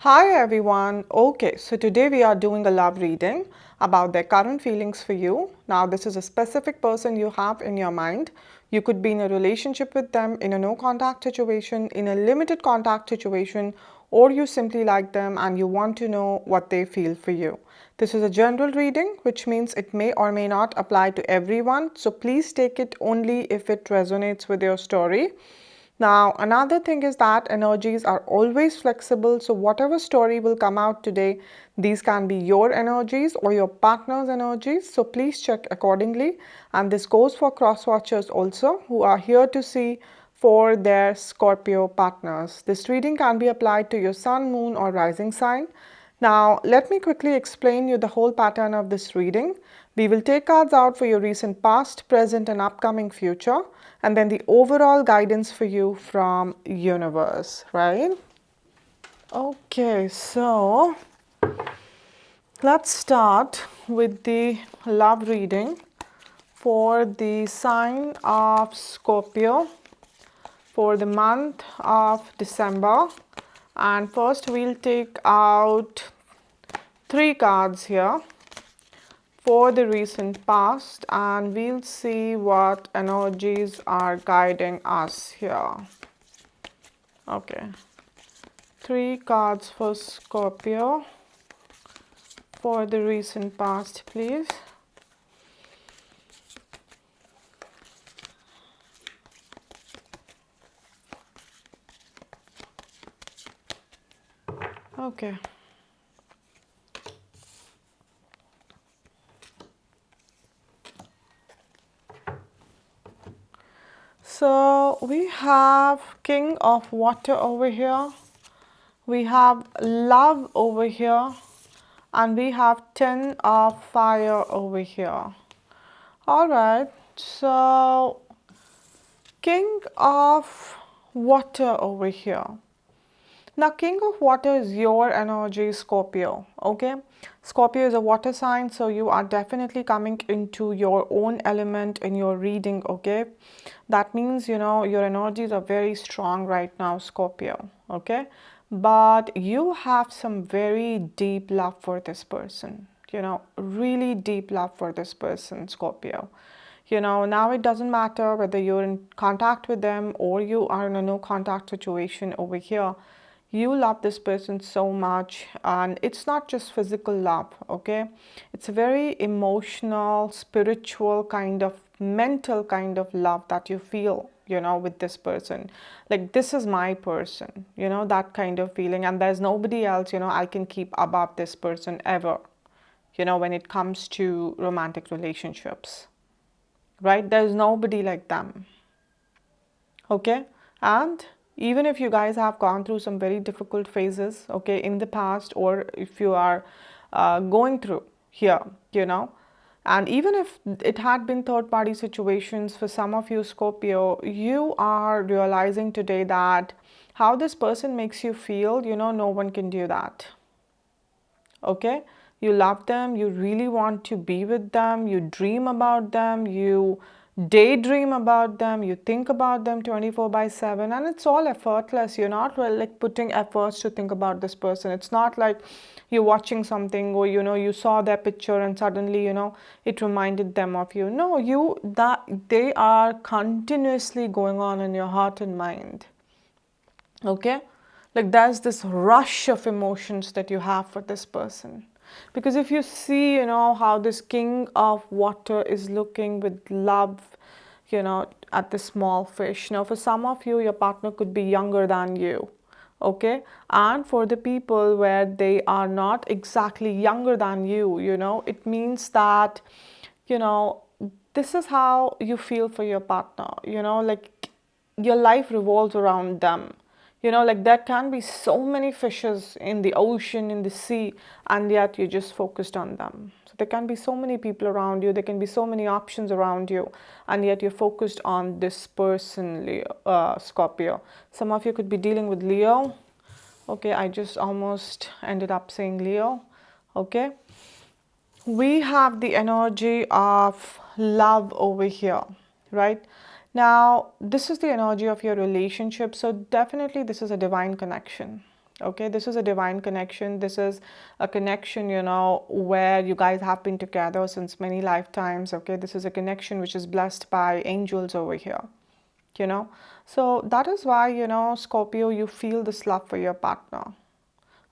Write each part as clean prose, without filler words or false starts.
Hi everyone. Okay, so today we are doing a love reading about their current feelings for you. Now, this is a specific person you have in your mind. You could be in a relationship with them, in a no contact situation, in a limited contact situation, or you simply like them and you want to know what they feel for you. This is a general reading, which means it may or may not apply to everyone. So please take it only if it resonates with your story. Now, another thing is that energies are always flexible. So, whatever story will come out today, these can be your energies or your partner's energies. So, please check accordingly. And this goes for cross watchers also, who are here to see for their Scorpio partners. This reading can be applied to your sun, moon, or rising sign. Now, let me quickly explain you the whole pattern of this reading. We will take cards out for your recent past, present, and upcoming future, and then the overall guidance for you from universe, right? Okay, so let's start with the love reading for the sign of Scorpio for the month of December. And first we'll take out 3 cards here for the recent past, and we'll see what energies are guiding us here. Okay, 3 cards for Scorpio for the recent past, please. Okay. So we have King of Water over here, we have Love over here, and we have 10 of Fire over here. All right, so King of Water over here. Now, King of Water is your energy, Scorpio. Okay, Scorpio is a water sign, so you are definitely coming into your own element in your reading. Okay, that means your energies are very strong right now, Scorpio. Okay, but you have some very deep love for this person. Really deep love for this person, Scorpio. Now it doesn't matter whether you're in contact with them or you are in a no contact situation over here. You love this person so much, and it's not just physical love. Okay, it's a very emotional, spiritual kind of, mental kind of love that you feel with this person. Like, this is my person, that kind of feeling, and there's nobody else I can keep above this person ever, when it comes to romantic relationships, right? There's nobody like them. Okay, and even if you guys have gone through some very difficult phases, okay, in the past, or if you are going through here, and even if it had been third party situations for some of you, Scorpio, you are realizing today that how this person makes you feel, no one can do that. Okay, you love them, you really want to be with them, you dream about them, you daydream about them, you think about them 24/7, and it's all effortless. You're not like putting efforts to think about this person. It's not like you're watching something, or you saw their picture and suddenly it reminded them of you. No, that they are continuously going on in your heart and mind. Okay, like there's this rush of emotions that you have for this person, because if you see how this King of Water is looking with love at the small fish. Now, for some of you, your partner could be younger than you. Okay, and for the people where they are not exactly younger than you, it means that this is how you feel for your partner. Like, your life revolves around them. Like, there can be so many fishes in the ocean, in the sea, and yet you're just focused on them. So there can be so many people around you, there can be so many options around you, and yet you're focused on this person, Leo, Scorpio. Some of you could be dealing with Leo. Okay, I just almost ended up saying Leo. Okay, we have the energy of love over here, right? Now, this is the energy of your relationship. So definitely this is a divine connection. Okay, this is a divine connection. This is a connection, where you guys have been together since many lifetimes. Okay, this is a connection which is blessed by angels over here, you know. So that is why, Scorpio, you feel this love for your partner.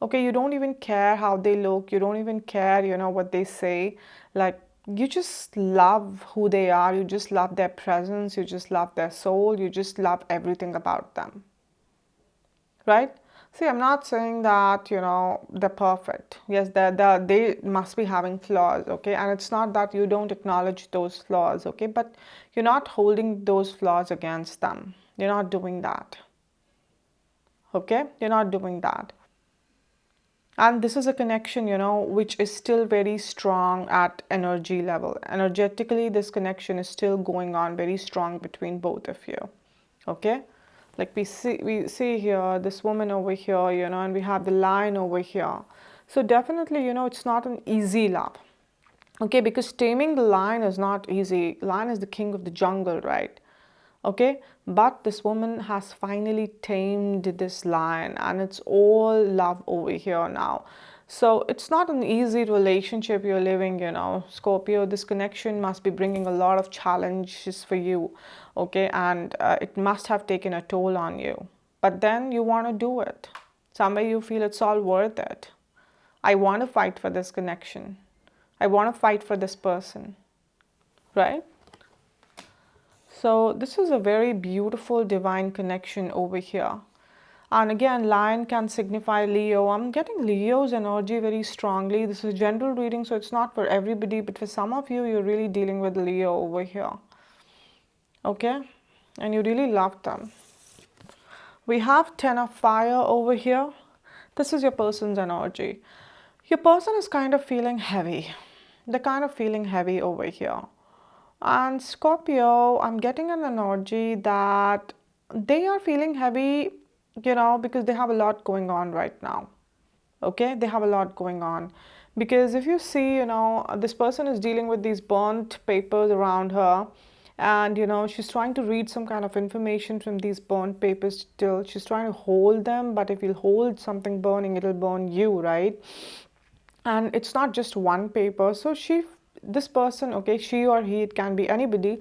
Okay, you don't even care how they look, you don't even care, what they say. Like, you just love who they are, you just love their presence, you just love their soul, you just love everything about them, right? See, I'm not saying that, they're perfect. Yes, they must be having flaws, okay? And it's not that you don't acknowledge those flaws, okay? But you're not holding those flaws against them. You're not doing that, okay? You're not doing that. And this is a connection, which is still very strong at energy level. Energetically, this connection is still going on very strong between both of you. Okay? Like we see here this woman over here, and we have the lion over here. So definitely, it's not an easy love. Okay, because taming the lion is not easy. Lion is the king of the jungle, right? Okay, but this woman has finally tamed this lion, and it's all love over here now. So it's not an easy relationship you're living, Scorpio. This connection must be bringing a lot of challenges for you, okay, and it must have taken a toll on you. But then you want to do it. Somewhere you feel it's all worth it. I want to fight for this connection. I want to fight for this person, right? So this is a very beautiful divine connection over here. And again, lion can signify Leo. I'm getting Leo's energy very strongly. This is a general reading, so it's not for everybody, but for some of you, you're really dealing with Leo over here. Okay? And you really love them. We have 10 of fire over here. This is your person's energy. Your person is kind of feeling heavy. They're kind of feeling heavy over here. And Scorpio, I'm getting an energy that they are feeling heavy, because they have a lot going on right now. Okay, they have a lot going on. Because if you see, this person is dealing with these burnt papers around her, and she's trying to read some kind of information from these burnt papers still. She's trying to hold them, but if you hold something burning, it'll burn you, right? And it's not just one paper. So this person, okay, she or he, it can be anybody,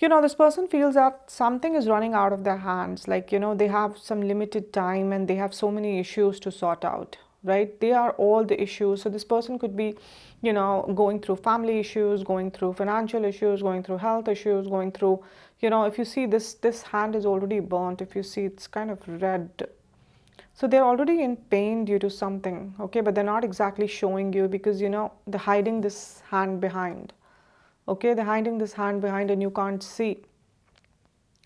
this person feels that something is running out of their hands. Like, they have some limited time and they have so many issues to sort out, right? They are all the issues. So this person could be, going through family issues, going through financial issues, going through health issues, going through, if you see this hand is already burnt. If you see, it's kind of red. So they're already in pain due to something, okay? But they're not exactly showing you because, they're hiding this hand behind. Okay, they're hiding this hand behind and you can't see.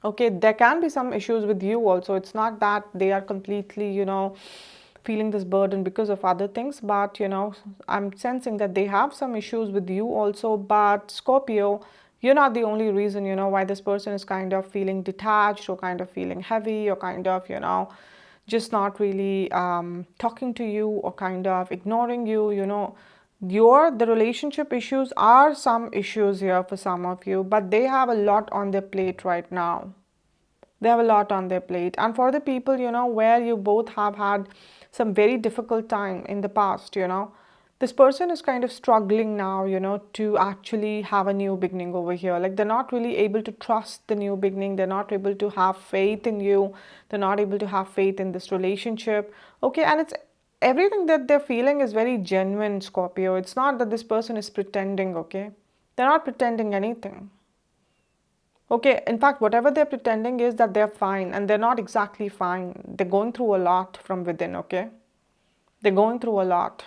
Okay, there can be some issues with you also. It's not that they are completely, feeling this burden because of other things, but, I'm sensing that they have some issues with you also. But Scorpio, you're not the only reason, why this person is kind of feeling detached or kind of feeling heavy or kind of, just not really talking to you or kind of ignoring you, the relationship issues are some issues here for some of you, but they have a lot on their plate right now. They have a lot on their plate. And for the people, where you both have had some very difficult time in the past, this person is kind of struggling now, to actually have a new beginning over here. Like, they're not really able to trust the new beginning. They're not able to have faith in you. They're not able to have faith in this relationship. Okay, and it's everything that they're feeling is very genuine, Scorpio. It's not that this person is pretending, okay? They're not pretending anything. Okay, in fact, whatever they're pretending is that they're fine, and they're not exactly fine. They're going through a lot from within, okay? They're going through a lot.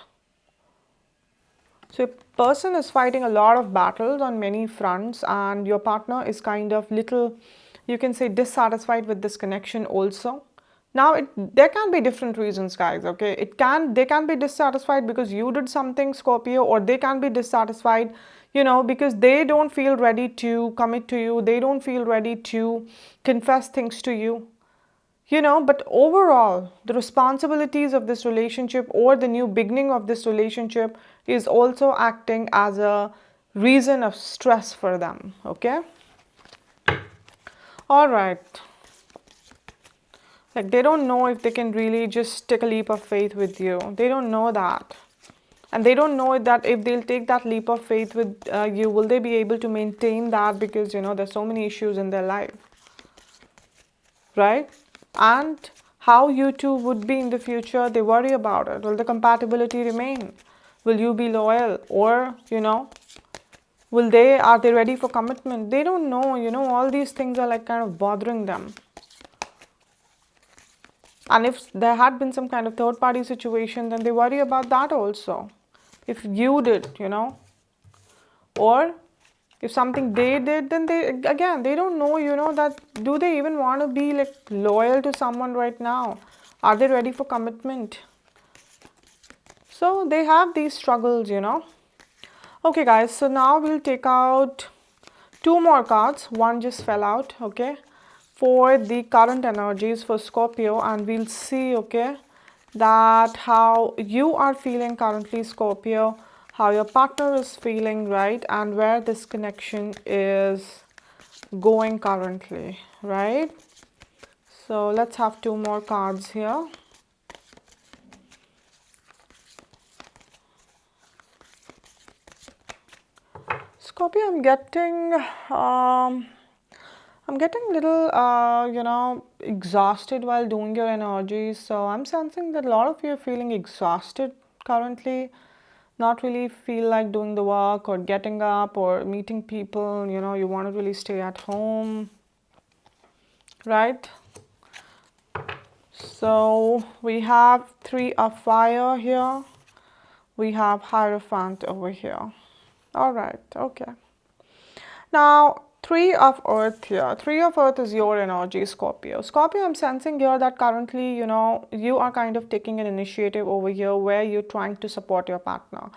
So a person is fighting a lot of battles on many fronts, and your partner is kind of little, you can say, dissatisfied with this connection also. Now, there can be different reasons, guys, okay? They can be dissatisfied because you did something, Scorpio, or they can be dissatisfied, because they don't feel ready to commit to you. They don't feel ready to confess things to you. But overall, the responsibilities of this relationship or the new beginning of this relationship is also acting as a reason of stress for them, okay? All right. Like they don't know if they can really just take a leap of faith with you. They don't know that. And they don't know that if they'll take that leap of faith with you, will they be able to maintain that? Because, there's so many issues in their life, right? And how you two would be in the future, they worry about it. Will the compatibility remain? Will you be loyal? Or, are they ready for commitment? They don't know, all these things are like kind of bothering them. And if there had been some kind of third party situation, then they worry about that also. If you did, or if something they did, then they don't know, that do they even want to be like loyal to someone right now? Are they ready for commitment? So they have these struggles. Okay, guys, so now we'll take out two more cards. One just fell out, okay, for the current energies for Scorpio, and we'll see, okay, that how you are feeling currently, Scorpio, how your partner is feeling, right, and where this connection is going currently, right? So let's have two more cards here. Scorpio, I'm getting a little, exhausted while doing your energies. So I'm sensing that a lot of you are feeling exhausted currently, not really feel like doing the work or getting up or meeting people. You want to really stay at home, right? So we have Three of Fire here. We have Hierophant over here. All right, okay. Now, Three of Earth here. Three of Earth is your energy, Scorpio. Scorpio, I'm sensing here that currently, you are kind of taking an initiative over here where you're trying to support your partner.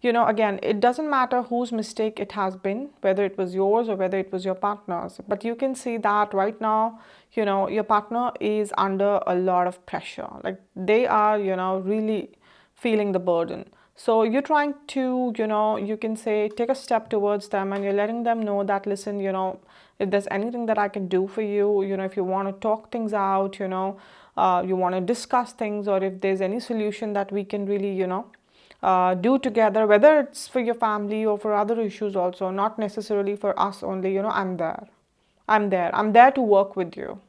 Again, it doesn't matter whose mistake it has been, whether it was yours or whether it was your partner's. But you can see that right now, your partner is under a lot of pressure. Like they are, really feeling the burden. So you're trying to, you can say, take a step towards them, and you're letting them know that, listen, if there's anything that I can do for you, if you want to talk things out, you want to discuss things, or if there's any solution that we can really, do together, whether it's for your family or for other issues also, not necessarily for us only, I'm there. I'm there to work with you.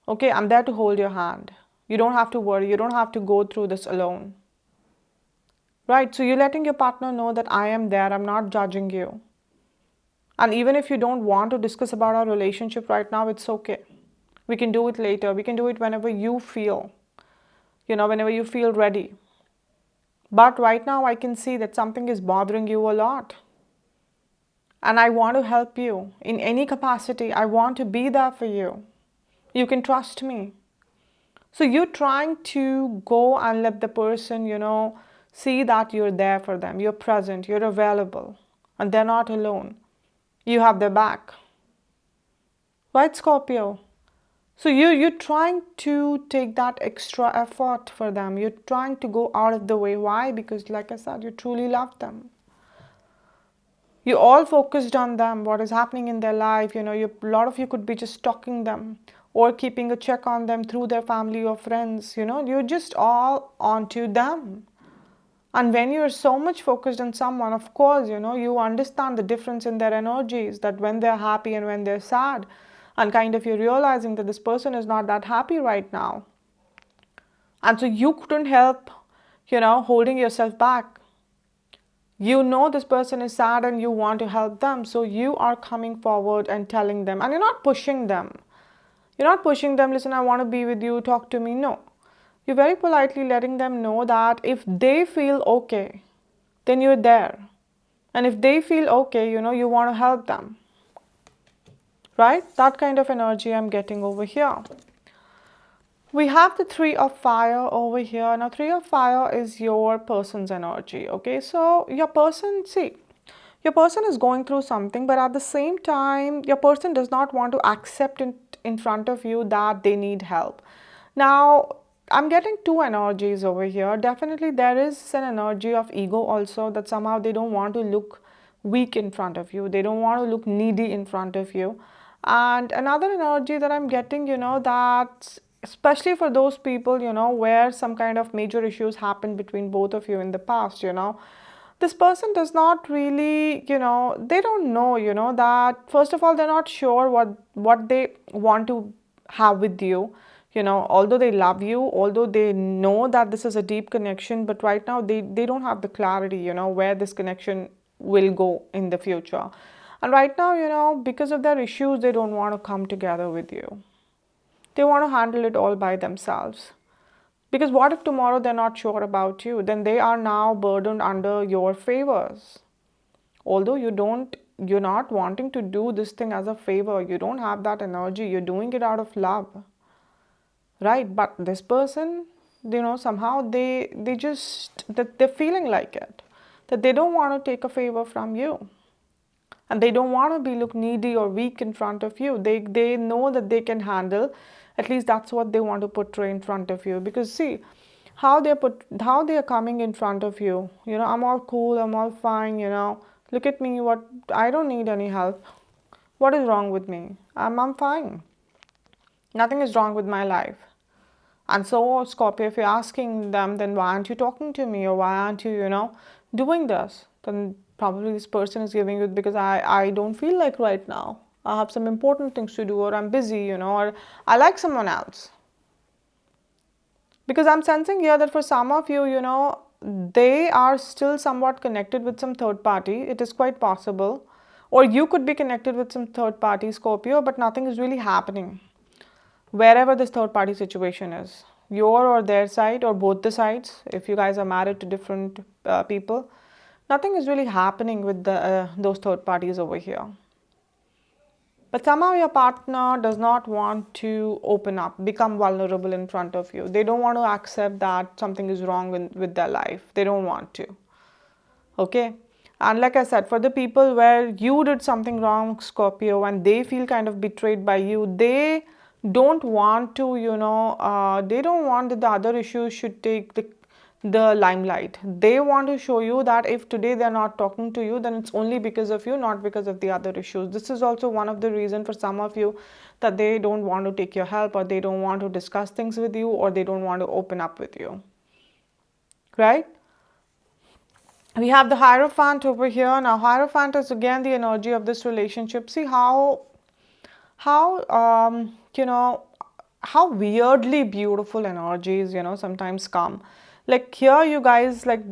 Okay, I'm there to hold your hand. You don't have to worry. You don't have to go through this alone. Right, so you're letting your partner know that I am there, I'm not judging you. And even if you don't want to discuss about our relationship right now, it's okay. We can do it later. We can do it whenever you feel, whenever you feel ready. But right now I can see that something is bothering you a lot. And I want to help you in any capacity. I want to be there for you. You can trust me. So you're trying to go and let the person, see that you're there for them. You're present, you're available, and they're not alone. You have their back. Right, Scorpio? So you're trying to take that extra effort for them. You're trying to go out of the way. Why? Because like I said, you truly love them. You're all focused on them, what is happening in their life. A lot of you could be just stalking them or keeping a check on them through their family or friends. You're just all onto them. And when you're so much focused on someone, of course, you understand the difference in their energies, that when they're happy and when they're sad. And kind of you're realizing that this person is not that happy right now. And so you couldn't help, holding yourself back. This person is sad and you want to help them. So you are coming forward and telling them, and you're not pushing them. You're not pushing them, listen, I want to be with you, talk to me. No. You're very politely letting them know that if they feel okay, then you're there. And if they feel okay, you want to help them. Right? That kind of energy I'm getting over here. We have the Three of Fire over here. Now, Three of Fire is your person's energy. Okay, so your person is going through something, but at the same time, your person does not want to accept in front of you that they need help. Now, I'm getting two energies over here. Definitely, there is an energy of ego also, that somehow they don't want to look weak in front of you. They don't want to look needy in front of you. And another energy that I'm getting, that especially for those people, where some kind of major issues happened between both of you in the past. This person does not really, they don't know, that first of all, they're not sure what they want to have with you. Although they love you, although they know that this is a deep connection, but right now they don't have the clarity, where this connection will go in the future. And right now, because of their issues, they don't want to come together with you. They want to handle it all by themselves. Because what if tomorrow they're not sure about you? Then they are now burdened under your favors. Although you're not wanting to do this thing as a favor. You don't have that energy. You're doing it out of love. Right? But this person, somehow they just, that they're feeling like it. That they don't want to take a favor from you. And they don't want to be look needy or weak in front of you. They know that they can handle, at least that's what they want to portray in front of you. Because see how they're coming in front of you, I'm all cool, I'm all fine, look at me, what, I don't need any help. What is wrong with me? I'm fine. Nothing is wrong with my life. And so, Scorpio, if you're asking them, then why aren't you talking to me, or why aren't you, doing this? Then probably this person is giving you because I don't feel like right now. I have some important things to do, or I'm busy, or I like someone else. Because I'm sensing here that for some of you, they are still somewhat connected with some third party. It is quite possible. Or you could be connected with some third party, Scorpio, but nothing is really happening. Wherever this third party situation is, your or their side, or both the sides, if you guys are married to different people, nothing is really happening with those third parties over here. But somehow your partner does not want to open up, become vulnerable in front of you. They don't want to accept that something is wrong with their life. They don't want to. Okay? And like I said, for the people where you did something wrong, Scorpio, and they feel kind of betrayed by you, they don't want to, they don't want that the other issues should take the limelight. They want to show you that if today they're not talking to you, then it's only because of you, not because of the other issues. This is also one of the reasons for some of you that they don't want to take your help, or they don't want to discuss things with you, or they don't want to open up with you. Right? We have the Hierophant over here. Now, Hierophant is again the energy of this relationship. See how how weirdly beautiful energies sometimes come. Like here, you guys, like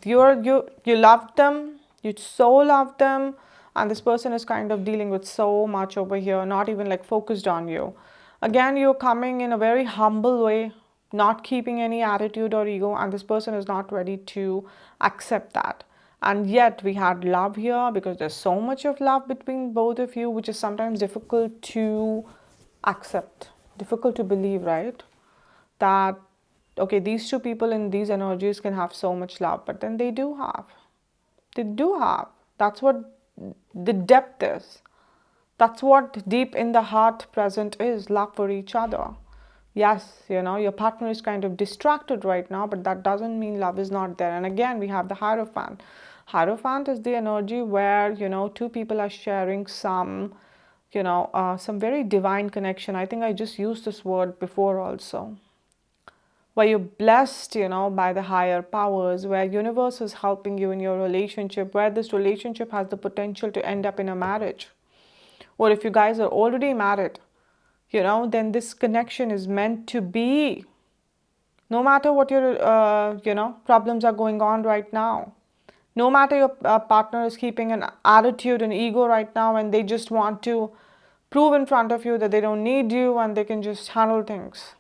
you love them, you so love them, and this person is kind of dealing with so much over here, not even like focused on you. Again, you're coming in a very humble way, not keeping any attitude or ego, and this person is not ready to accept that. And yet we had love here, because there's so much of love between both of you, which is sometimes difficult to accept, difficult to believe, right? That okay, these two people in these energies can have so much love, but then they do have. That's what the depth is. That's what deep in the heart present is, love for each other. Yes, your partner is kind of distracted right now, but that doesn't mean love is not there. And again, we have the Hierophant. Hierophant is the energy where, two people are sharing some very divine connection. I think I just used this word before also. Where you're blessed, by the higher powers, where universe is helping you in your relationship, where this relationship has the potential to end up in a marriage. Or if you guys are already married, then this connection is meant to be. No matter what your, problems are going on right now. No matter your partner is keeping an attitude and ego right now, and they just want to prove in front of you that they don't need you and they can just handle things.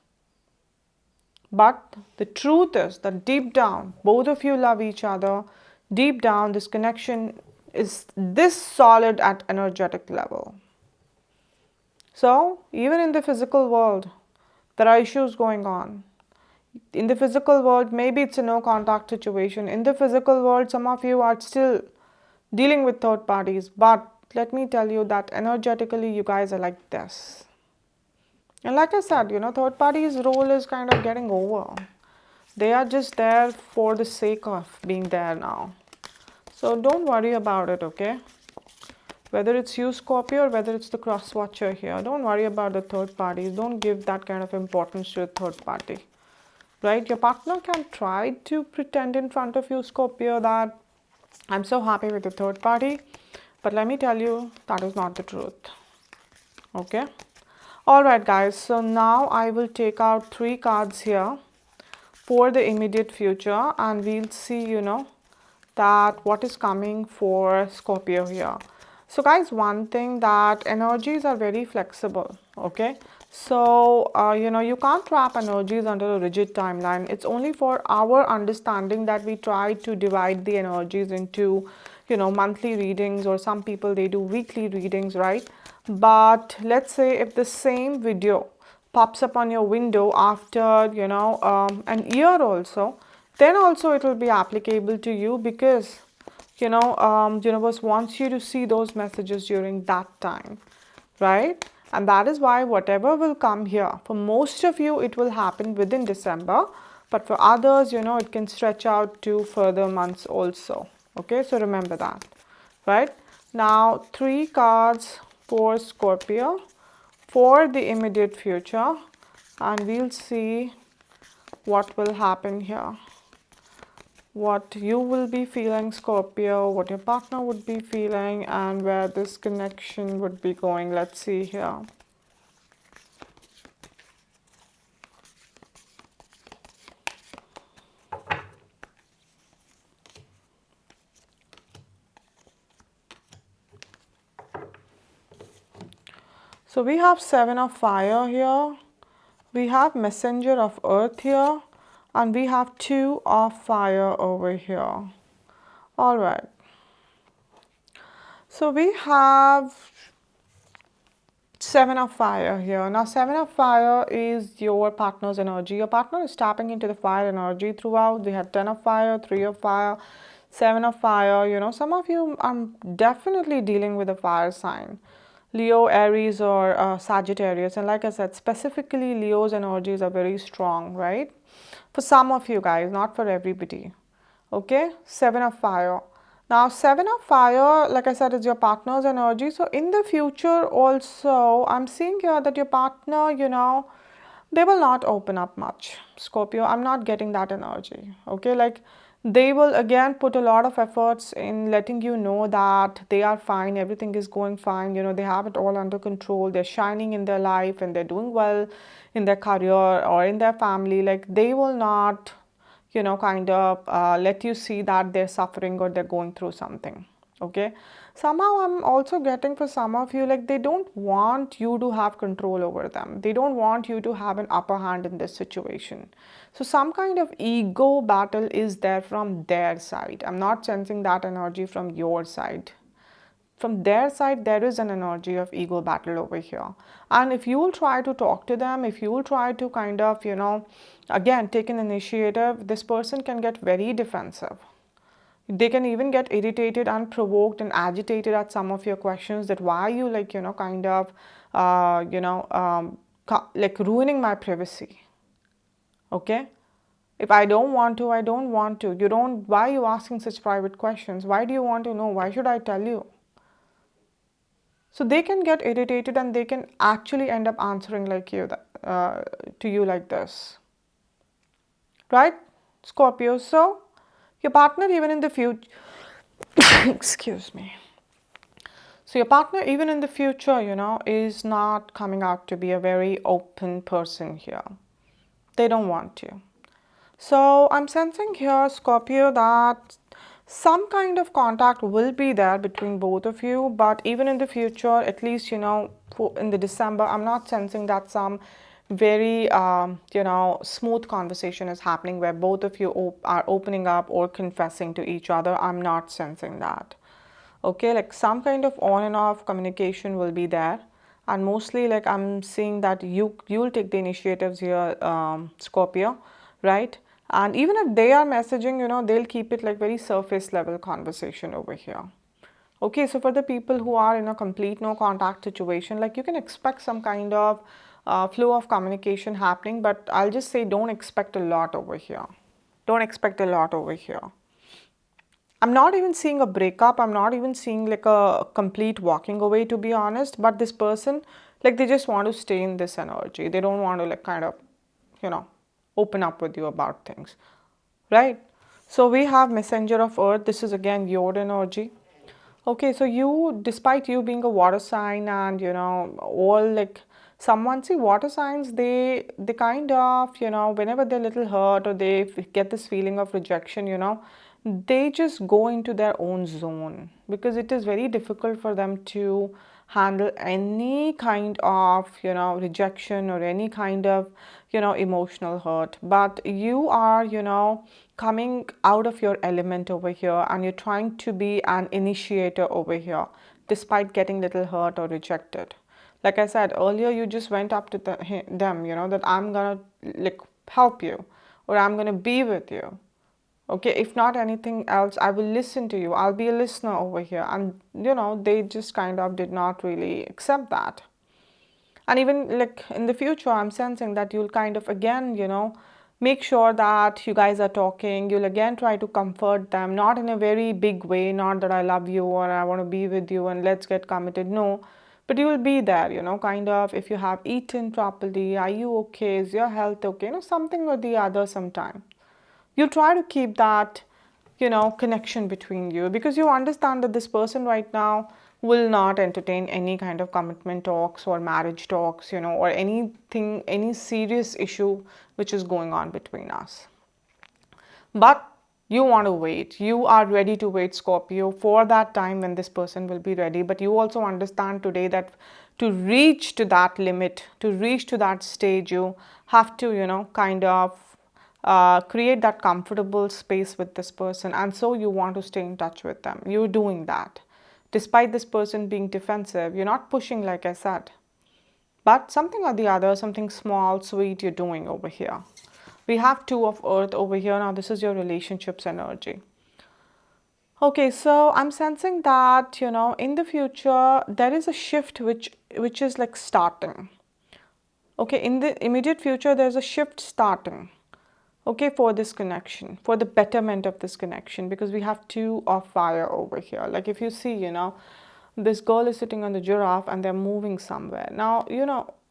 But the truth is that deep down, both of you love each other. Deep down, this connection is this solid at energetic level. So, even in the physical world, there are issues going on. In the physical world, maybe it's a no contact situation. In the physical world, some of you are still dealing with third parties. But let me tell you that energetically, you guys are like this. And like I said, third party's role is kind of getting over. They are just there for the sake of being there now. So don't worry about it, okay? Whether it's you, Scorpio, or whether it's the cross watcher here. Don't worry about the third party. Don't give that kind of importance to the third party. Right? Your partner can try to pretend in front of you, Scorpio, that I'm so happy with the third party. But let me tell you, that is not the truth. Okay? Alright guys, so now I will take out 3 cards here for the immediate future, and we'll see, that what is coming for Scorpio here. So guys, one thing, that energies are very flexible. Okay, so you can't trap energies under a rigid timeline. It's only for our understanding that we try to divide the energies into monthly readings, or some people they do weekly readings, right? But let's say if the same video pops up on your window after an year also, then also it will be applicable to you, because universe wants you to see those messages during that time, right? And that is why whatever will come here, for most of you it will happen within December, but for others, it can stretch out to further months also. Okay, so remember that. Right now, 3 cards for Scorpio for the immediate future, and we'll see what will happen here. What you will be feeling, Scorpio, what your partner would be feeling, and where this connection would be going. Let's see here. So we have 7 of fire here, we have messenger of earth here, and we have 2 of fire over here. All right. So we have 7 of fire here. Now 7 of fire is your partner's energy. Your partner is tapping into the fire energy throughout. They had 10 of fire, 3 of fire, 7 of fire. Some of you are definitely dealing with a fire sign. Leo, Aries, or Sagittarius. And like I said, specifically Leo's energies are very strong, right? For some of you guys, not for everybody. Okay, 7 of fire. Now 7 of fire, like I said, is your partner's energy. So in the future also, I'm seeing here that your partner, they will not open up much. Scorpio, I'm not getting that energy. Okay, like they will again put a lot of efforts in letting you know that they are fine, everything is going fine, they have it all under control, they're shining in their life, and they're doing well in their career or in their family. Like they will not kind of let you see that they're suffering or they're going through something. Okay, somehow I'm also getting, for some of you, like they don't want you to have control over them. They don't want you to have an upper hand in this situation. So some kind of ego battle is there from their side. I'm not sensing that energy from your side. From their side, there is an energy of ego battle over here. And if you will try to talk to them, if you will try to kind of, again, take an initiative, this person can get very defensive. They can even get irritated and provoked and agitated at some of your questions, that why you kind of, like ruining my privacy. Okay? If I don't want to, I don't want to. Why are you asking such private questions? Why do you want to know? Why should I tell you? So they can get irritated, and they can actually end up answering to you like this. Right, Scorpio? So your partner, even in the future, excuse me. So your partner, even in the future, is not coming out to be a very open person here. They don't want to. So I'm sensing here, Scorpio, that some kind of contact will be there between both of you, but even in the future, at least, in the December, I'm not sensing that some very, smooth conversation is happening where both of you are opening up or confessing to each other. I'm not sensing that. Okay, like some kind of on and off communication will be there. And mostly, like I'm seeing that you'll take the initiatives here, Scorpio, right? And even if they are messaging, they'll keep it like very surface level conversation over here. Okay, so for the people who are in a complete no contact situation, like you can expect some kind of flow of communication happening, but I'll just say don't expect a lot over here. Don't expect a lot over here. I'm not even seeing a breakup. I'm not even seeing like a complete walking away, to be honest. But this person, like, they just want to stay in this energy. They don't want to, like, kind of, you know, open up with you about things, right? So we have Messenger of Earth. This is again your energy. Okay, so you, despite you being a water sign and all like someone, see, water signs, they kind of, whenever they're a little hurt or they get this feeling of rejection, they just go into their own zone because it is very difficult for them to handle any kind of rejection or any kind of emotional hurt. But you are coming out of your element over here, and you're trying to be an initiator over here despite getting little hurt or rejected. Like I said earlier, you just went up to them, that I'm gonna like help you, or I'm gonna be with you. Okay, if not anything else, I will listen to you. I'll be a listener over here. And they just kind of did not really accept that. And even like in the future, I'm sensing that you'll kind of again, make sure that you guys are talking. You'll again try to comfort them, not in a very big way, not that I love you or I want to be with you and let's get committed. No, but you will be there, kind of, if you have eaten properly, are you okay? Is your health okay? Something or the other sometime. You try to keep that connection between you, because you understand that this person right now will not entertain any kind of commitment talks or marriage talks, or anything, any serious issue which is going on between us. But you want to wait. You are ready to wait, Scorpio, for that time when this person will be ready. But you also understand today that to reach to that limit, to reach to that stage, you have to, kind of create that comfortable space with this person. And so you want to stay in touch with them. You're doing that. Despite this person being defensive, you're not pushing, like I said. But something or the other, something small, sweet you're doing over here. We have Two of Earth over here. Now this is your relationships energy. Okay, so I'm sensing that, in the future, there is a shift which is like starting. Okay, in the immediate future, there's a shift starting. Okay, for this connection, for the betterment of this connection, because we have Two of Fire over here. Like if you see, this girl is sitting on the giraffe and they're moving somewhere. Now,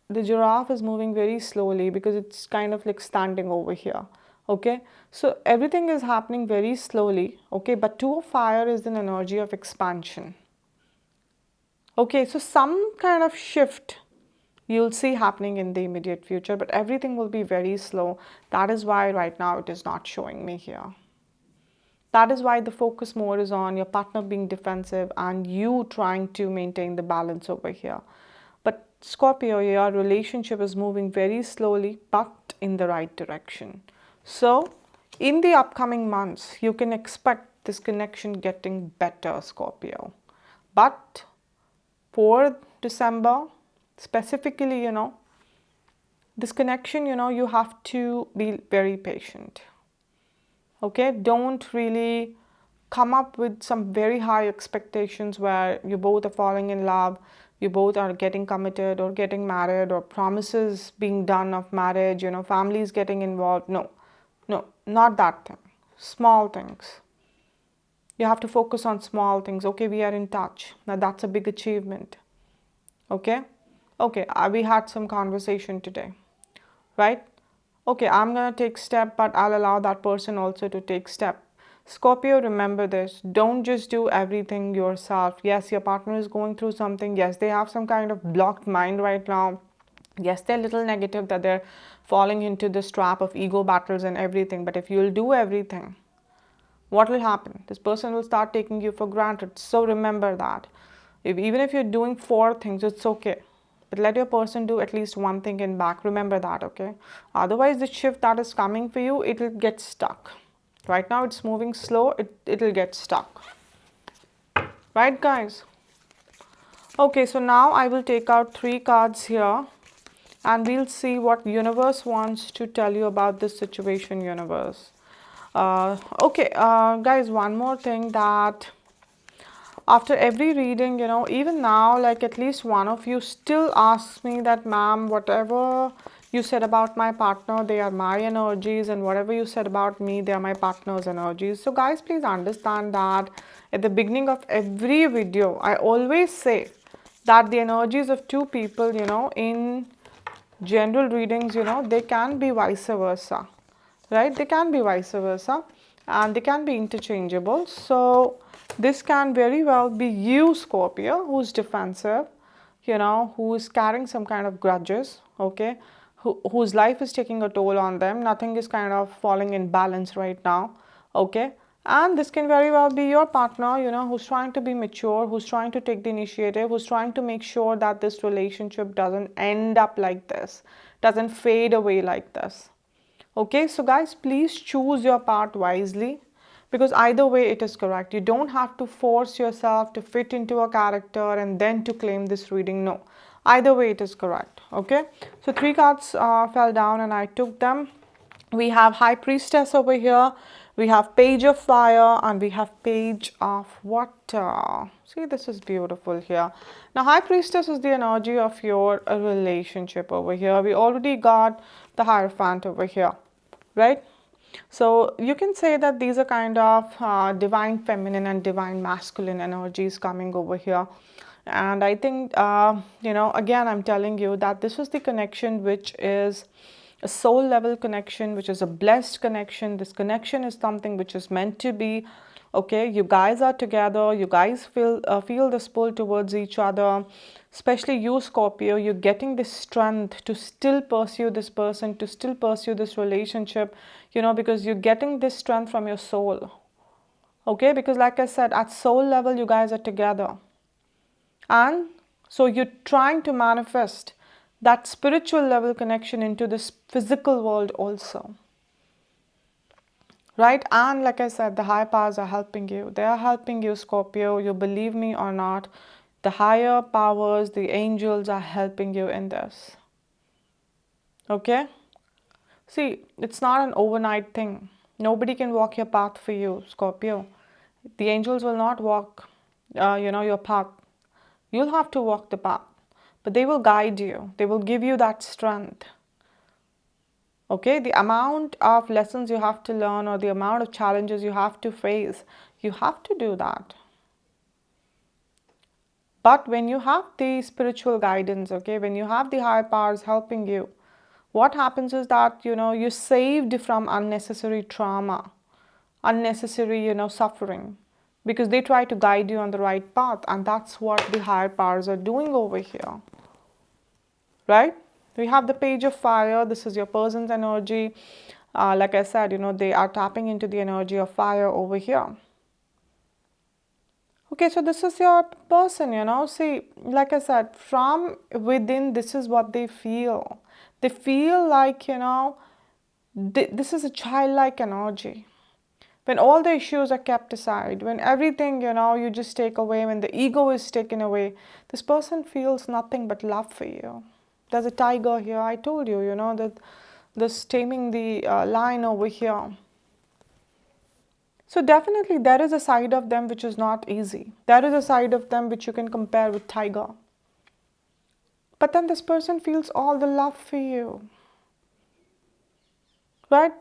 the giraffe is moving very slowly because it's kind of like standing over here. Okay, so everything is happening very slowly. Okay, but Two of Fire is an energy of expansion. Okay, so some kind of shift you'll see happening in the immediate future, but everything will be very slow. That is why right now it is not showing me here. That is why the focus more is on your partner being defensive and you trying to maintain the balance over here. But Scorpio, your relationship is moving very slowly but in the right direction. So in the upcoming months, you can expect this connection getting better, Scorpio. But for December, specifically, this connection, you have to be very patient. Okay, don't really come up with some very high expectations where you both are falling in love, you both are getting committed or getting married, or promises being done of marriage, families getting involved. No, no, not that thing. Small things. You have to focus on small things. Okay, we are in touch. Now that's a big achievement. Okay, okay, we had some conversation today, right? Okay, I'm gonna take step, but I'll allow that person also to take step. Scorpio, remember this. Don't just do everything yourself. Yes, your partner is going through something. Yes, they have some kind of blocked mind right now. Yes, they're a little negative that they're falling into this trap of ego battles and everything. But if you'll do everything, what will happen? This person will start taking you for granted. So remember that. Even if you're doing 4 things, it's okay. But let your person do at least one thing in back. Remember that, okay? Otherwise, the shift that is coming for you, it'll get stuck. Right now, it's moving slow. It'll get stuck. Right, guys? Okay, so now I will take out 3 cards here. And we'll see what universe wants to tell you about this situation, universe. Okay, guys, one more thing, that after every reading, even now, like at least one of you still asks me that, ma'am, whatever you said about my partner, they are my energies, and whatever you said about me, they are my partner's energies. So guys, please understand that at the beginning of every video, I always say that the energies of two people, in general readings, they can be vice versa, right? They can be vice versa, and they can be interchangeable. So this can very well be you, Scorpio, who's defensive, who is carrying some kind of grudges, okay, whose life is taking a toll on them. Nothing is kind of falling in balance right now, okay. And this can very well be your partner, who's trying to be mature, who's trying to take the initiative, who's trying to make sure that this relationship doesn't end up like this, doesn't fade away like this. Okay, so guys, please choose your part wisely, because either way it is correct. You don't have to force yourself to fit into a character and then to claim this reading. No, either way it is correct. Okay, so 3 cards fell down and I took them. We have High Priestess over here, we have Page of Fire, and we have Page of Water. See, this is beautiful here. Now, High Priestess is the energy of your relationship over here. We already got the Hierophant over here, right? So you can say that these are kind of divine feminine and divine masculine energies coming over here. And I think, again, I'm telling you that this is the connection which is a soul level connection, which is a blessed connection. This connection is something which is meant to be. Okay, you guys are together, you guys feel this pull towards each other, especially you, Scorpio. You're getting this strength to still pursue this person, to still pursue this relationship, because you're getting this strength from your soul. Okay, because like I said, at soul level you guys are together, and so you're trying to manifest that spiritual level connection into this physical world also. Right? And like I said, the higher powers are helping you. They are helping you, Scorpio. You believe me or not, the higher powers, the angels are helping you in this. Okay? See, it's not an overnight thing. Nobody can walk your path for you, Scorpio. The angels will not walk, your path. You'll have to walk the path. But they will guide you. They will give you that strength. Okay, the amount of lessons you have to learn, or the amount of challenges you have to face, you have to do that. But when you have the spiritual guidance, okay, when you have the higher powers helping you, what happens is that, you're saved from unnecessary trauma, unnecessary, suffering, because they try to guide you on the right path. And that's what the higher powers are doing over here. Right? We have the Page of Fire. This is your person's energy. Like I said, they are tapping into the energy of fire over here. Okay, so this is your person, See, like I said, from within, this is what they feel. They feel like, this is a childlike energy. When all the issues are kept aside, when everything, you just take away, when the ego is taken away, this person feels nothing but love for you. There's a tiger here. I told you, that this taming the lion over here. So definitely there is a side of them which is not easy. There is a side of them which you can compare with tiger. But then this person feels all the love for you. Right?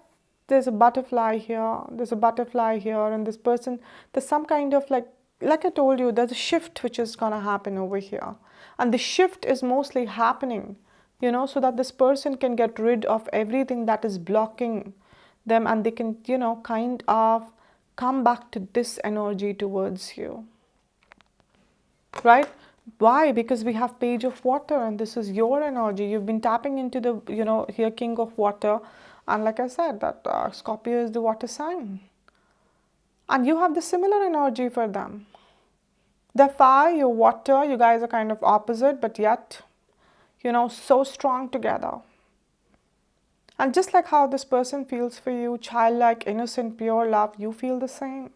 There's a butterfly here. There's a butterfly here. And this person, there's some kind of like I told you, there's a shift which is going to happen over here. And the shift is mostly happening, so that this person can get rid of everything that is blocking them, and they can, kind of come back to this energy towards you. Right? Why? Because we have Page of Water, and this is your energy. You've been tapping into the, here King of Water. And like I said, that Scorpio is the water sign. And you have the similar energy for them. The fire, your water, you guys are kind of opposite, but yet, so strong together. And just like how this person feels for you, childlike, innocent, pure love, you feel the same.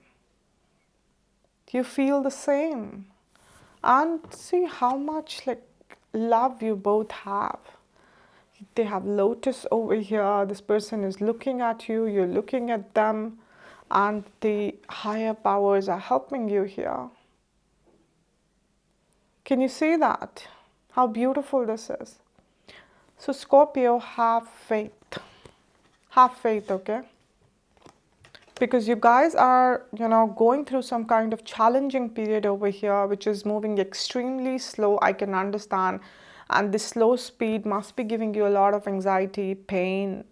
You feel the same. And see how much love you both have. They have lotus over here. This person is looking at you. You're looking at them. And the higher powers are helping you here. Can you see that? How beautiful this is. So Scorpio, have faith. Have faith, okay? Because you guys are, going through some kind of challenging period over here, which is moving extremely slow, I can understand. And this slow speed must be giving you a lot of anxiety, pain,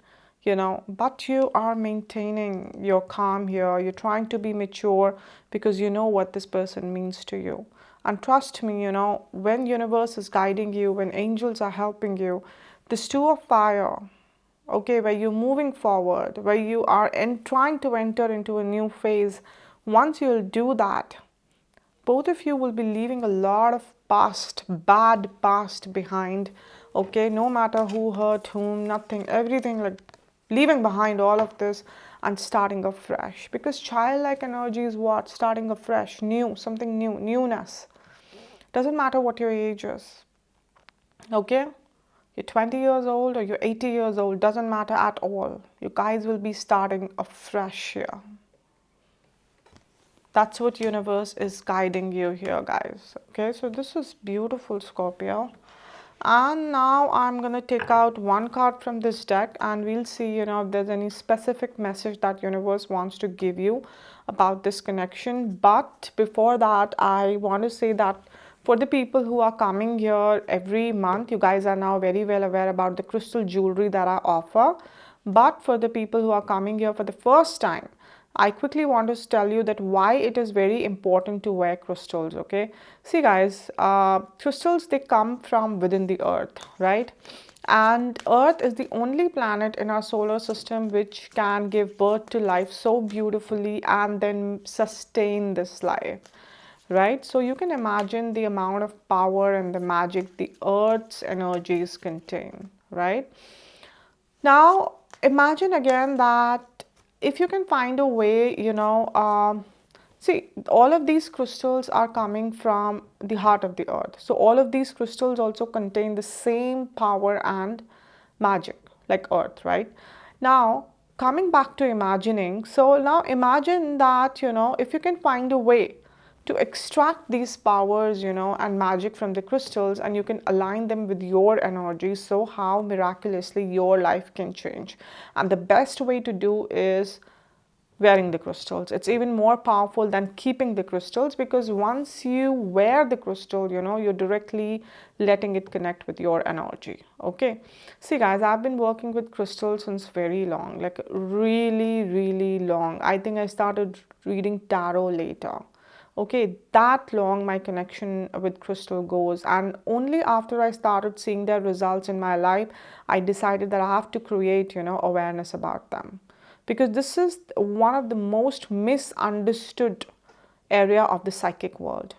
but you are maintaining your calm here. You're trying to be mature because you know what this person means to you. And trust me, when universe is guiding you, when angels are helping you, this two of fire, okay, where you're moving forward, where you are trying to enter into a new phase, once you'll do that, both of you will be leaving a lot of past, bad past behind, okay, no matter who hurt whom, nothing, everything, like leaving behind all of this and starting afresh. Because childlike energy is what? Starting afresh, new, something new, newness. Doesn't matter what your age is, okay? You're 20 years old or you're 80 years old, doesn't matter at all. You guys will be starting afresh here. That's what universe is guiding you here, guys. Okay, so this is beautiful, Scorpio. And now I'm going to take out one card from this deck and we'll see, if there's any specific message that universe wants to give you about this connection. But before that, I want to say that for the people who are coming here every month, you guys are now very well aware about the crystal jewelry that I offer. But for the people who are coming here for the first time, I quickly want to tell you that why it is very important to wear crystals, okay? See guys, crystals, they come from within the earth, right? And earth is the only planet in our solar system which can give birth to life so beautifully and then sustain this life, right? So you can imagine the amount of power and the magic the earth's energies contain, right? Now, imagine again that if you can find a way, see, all of these crystals are coming from the heart of the earth. So all of these crystals also contain the same power and magic like earth, right? Now, coming back to imagining, so now imagine that, if you can find a way to extract these powers, and magic from the crystals, and you can align them with your energy, so how miraculously your life can change. And the best way to do is wearing the crystals. It's even more powerful than keeping the crystals, because once you wear the crystal, you're directly letting it connect with your energy. Okay, see guys, I've been working with crystals since very long, like really, really long. I think I started reading tarot later. Okay, that long my connection with crystal goes, and only after I started seeing their results in my life, I decided that I have to create, awareness about them, because this is one of the most misunderstood area of the psychic world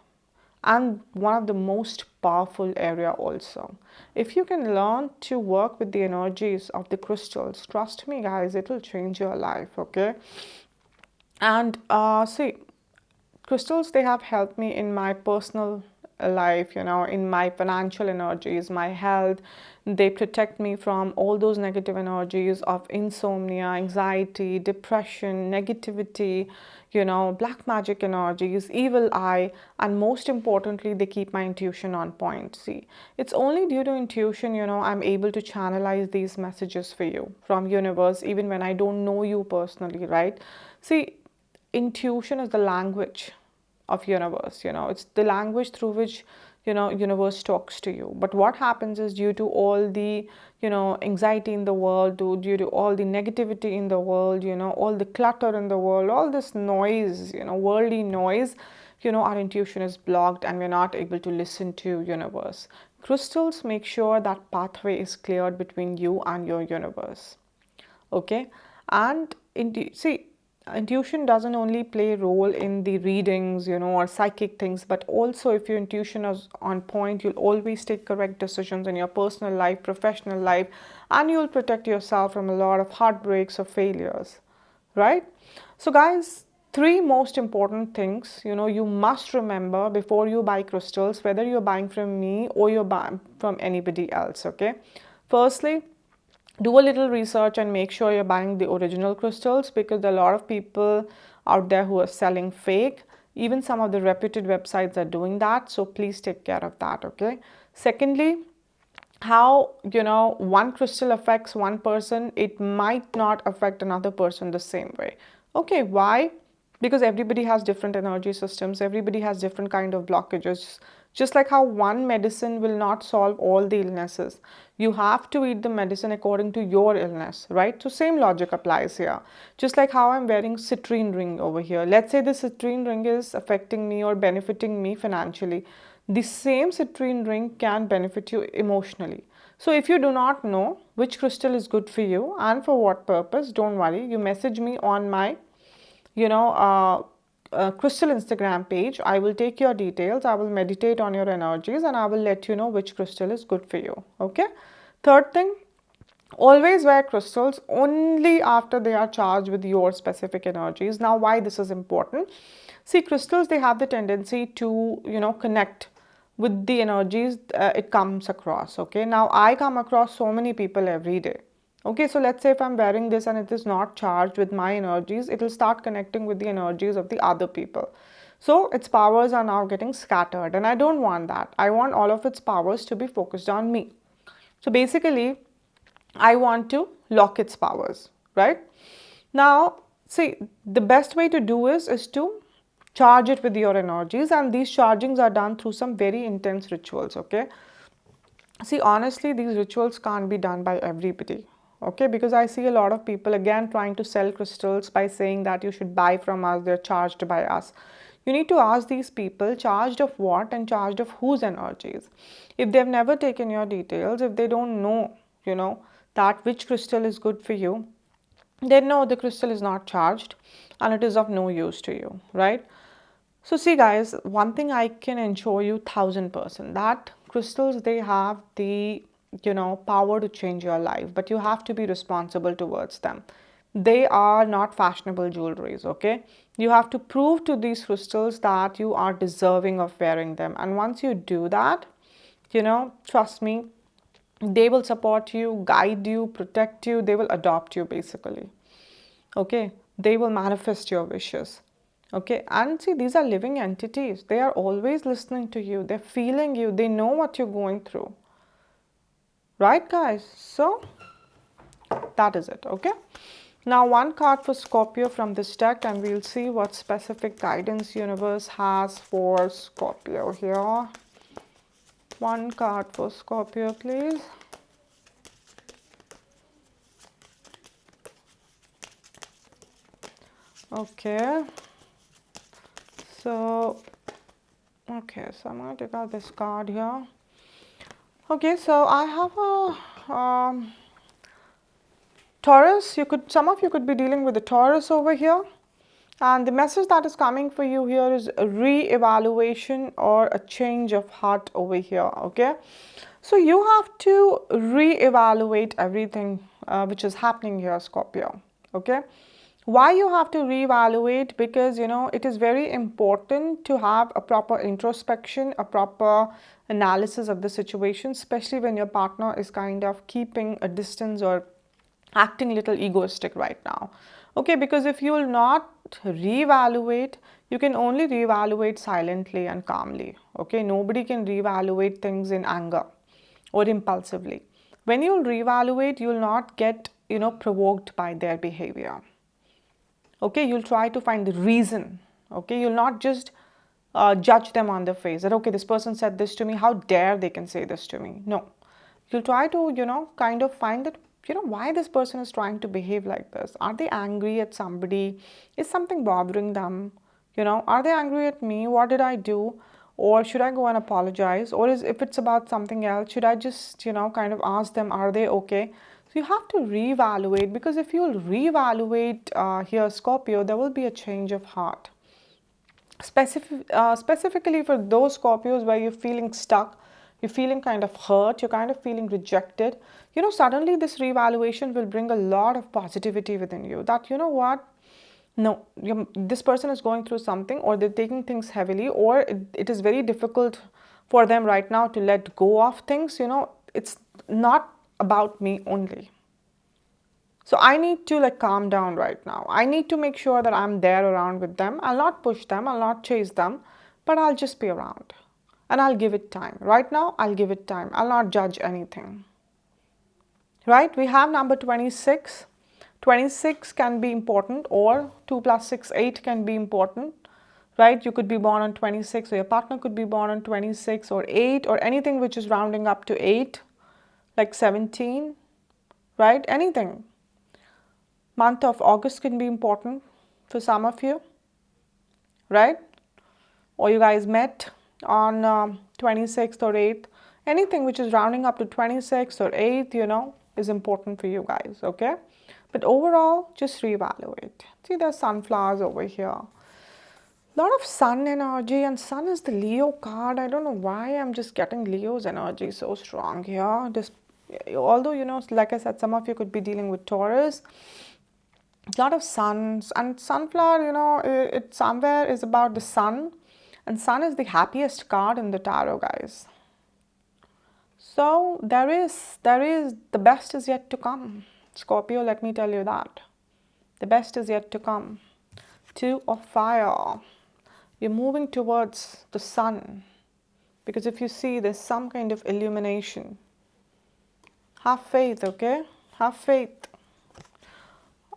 and one of the most powerful area also. If you can learn to work with the energies of the crystals, trust me guys, it will change your life, okay? And see, crystals, they have helped me in my personal life, in my financial energies, my health. They protect me from all those negative energies of insomnia, anxiety, depression, negativity, black magic energies, evil eye, and most importantly, they keep my intuition on point. See, it's only due to intuition, I'm able to channelize these messages for you from universe, even when I don't know you personally, right? See, intuition is the language of universe, it's the language through which universe talks to you. But what happens is, due to all the anxiety in the world, due to all the negativity in the world, all the clutter in the world, all this noise, worldly noise, our intuition is blocked and we're not able to listen to universe. Crystals make sure that pathway is cleared between you and your universe, okay? And see, intuition doesn't only play a role in the readings, or psychic things, but also if your intuition is on point, you'll always take correct decisions in your personal life, professional life, and you'll protect yourself from a lot of heartbreaks or failures, right? So guys, three most important things, you must remember before you buy crystals, whether you're buying from me or you're buying from anybody else, okay? Firstly, do a little research and make sure you're buying the original crystals, because there are a lot of people out there who are selling fake. Even some of the reputed websites are doing that, so please take care of that, okay? Secondly, how, one crystal affects one person, it might not affect another person the same way. Okay, why? Because everybody has different energy systems, everybody has different kind of blockages. Just like how one medicine will not solve all the illnesses, you have to eat the medicine according to your illness, right? So same logic applies here. Just like how I'm wearing citrine ring over here, let's say the citrine ring is affecting me or benefiting me financially, the same citrine ring can benefit you emotionally. So if you do not know which crystal is good for you and for what purpose, don't worry. You message me on my, you know, crystal Instagram page. I will take your details. I will meditate on your energies and I will let you know which crystal is good for you. Okay. Third thing, always wear crystals only after they are charged with your specific energies. Now, why this is important? See, crystals, they have the tendency to, connect with the energies it comes across. Okay. Now, I come across so many people every day. Okay. So, let's say if I'm wearing this and it is not charged with my energies, it will start connecting with the energies of the other people. So, its powers are now getting scattered, and I don't want that. I want all of its powers to be focused on me. So, basically, I want to lock its powers, right? Now, see, the best way to do is to charge it with your energies, and these chargings are done through some very intense rituals, okay? See, honestly, these rituals can't be done by everybody, okay? Because I see a lot of people again trying to sell crystals by saying that you should buy from us, they're charged by us. You need to ask these people charged of what and charged of whose energies. If they've never taken your details, if they don't know, that which crystal is good for you, then no, the crystal is not charged and it is of no use to you, right? So see guys, one thing I can ensure you 1000% that crystals, they have the power to change your life, but you have to be responsible towards them. They are not fashionable jewelries, okay? You have to prove to these crystals that you are deserving of wearing them. And once you do that, trust me, they will support you, guide you, protect you, they will adopt you basically. Okay, they will manifest your wishes. Okay, and see, these are living entities. They are always listening to you, they're feeling you, they know what you're going through. Right, guys? So, that is it. Okay, now one card for Scorpio from this deck, and we'll see what specific guidance universe has for Scorpio here. One card for Scorpio, please. Okay, so I'm going to take out this card here. Okay, so I have a Taurus. Some of you could be dealing with a Taurus over here, and the message that is coming for you here is a re-evaluation or a change of heart over here. Okay, so you have to re-evaluate everything which is happening here, Scorpio. Okay, why you have to reevaluate? Because it is very important to have a proper introspection, a proper analysis of the situation, especially when your partner is kind of keeping a distance or acting a little egoistic right now. Okay, because if you will not reevaluate, you can only reevaluate silently and calmly. Okay, nobody can reevaluate things in anger or impulsively. When you reevaluate, you will not get provoked by their behavior. Okay, you'll try to find the reason. Okay, you'll not just judge them on their face that okay, this person said this to me, how dare they can say this to me. No, you'll try to kind of find that why this person is trying to behave like this. Are they angry at somebody? Is something bothering them? Are they angry at me? What did I do? Or should I go and apologize? Or if it's about something else, should I just kind of ask them, are they okay? So you have to reevaluate, because if you'll reevaluate here, Scorpio, there will be a change of heart. Specifically for those Scorpios where you're feeling stuck, you're feeling kind of hurt, you're kind of feeling rejected, suddenly this reevaluation will bring a lot of positivity within you that, what, no, this person is going through something, or they're taking things heavily, or it is very difficult for them right now to let go of things. It's not about me only. So I need to calm down right now. I need to make sure that I'm there around with them. I'll not push them, I'll not chase them, but I'll just be around. and I'll give it time. Right now, I'll give it time. I'll not judge anything. Right? We have number 26. 26 can be important, or 2 plus 6, 8 can be important. Right? You could be born on 26, or your partner could be born on 26 or 8, or anything which is rounding up to 8, like 17. Right? Anything. Month of August can be important for some of you. Right? Or you guys met on 26th or 8th. Anything which is rounding up to 26th or 8th, is important for you guys, okay? But overall, just reevaluate. See, there's sunflowers over here. A lot of sun energy, and sun is the Leo card. I don't know why I'm just getting Leo's energy so strong here. Although, like I said, some of you could be dealing with Taurus. A lot of suns and sunflower, it somewhere is about the sun, and sun is the happiest card in the tarot, guys. So there is the best is yet to come, Scorpio. Let me tell you that the best is yet to come. 2 of fire. You're moving towards the sun, because if you see, there's some kind of illumination. Have faith, okay? Have faith.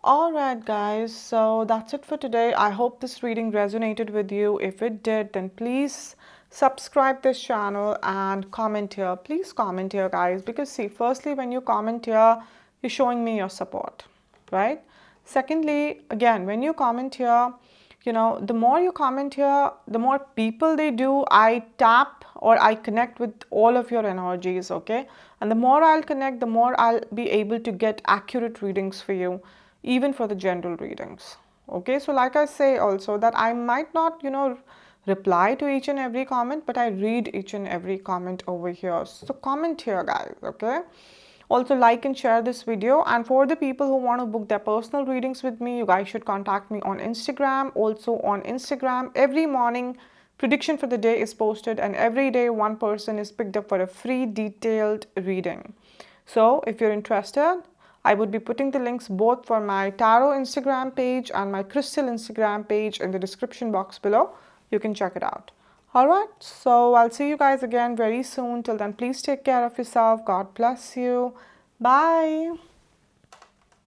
Alright guys, so that's it for today. I hope this reading resonated with you. If it did, then please subscribe this channel and comment here. Please comment here, guys, because see, firstly, when you comment here, you're showing me your support, right? Secondly, again, when you comment here, the more you comment here, the more people they do, I tap or I connect with all of your energies, okay? And the more I'll connect, the more I'll be able to get accurate readings for you, even for the general readings, okay? So like I say also that I might not, reply to each and every comment, but I read each and every comment over here. So comment here, guys, okay? Also, like and share this video. And for the people who want to book their personal readings with me, you guys should contact me on Instagram. Also on Instagram, every morning, prediction for the day is posted, and every day one person is picked up for a free detailed reading. So if you're interested, I would be putting the links both for my tarot Instagram page and my crystal Instagram page in the description box below. You can check it out. Alright, so I'll see you guys again very soon. Till then, please take care of yourself. God bless you. Bye.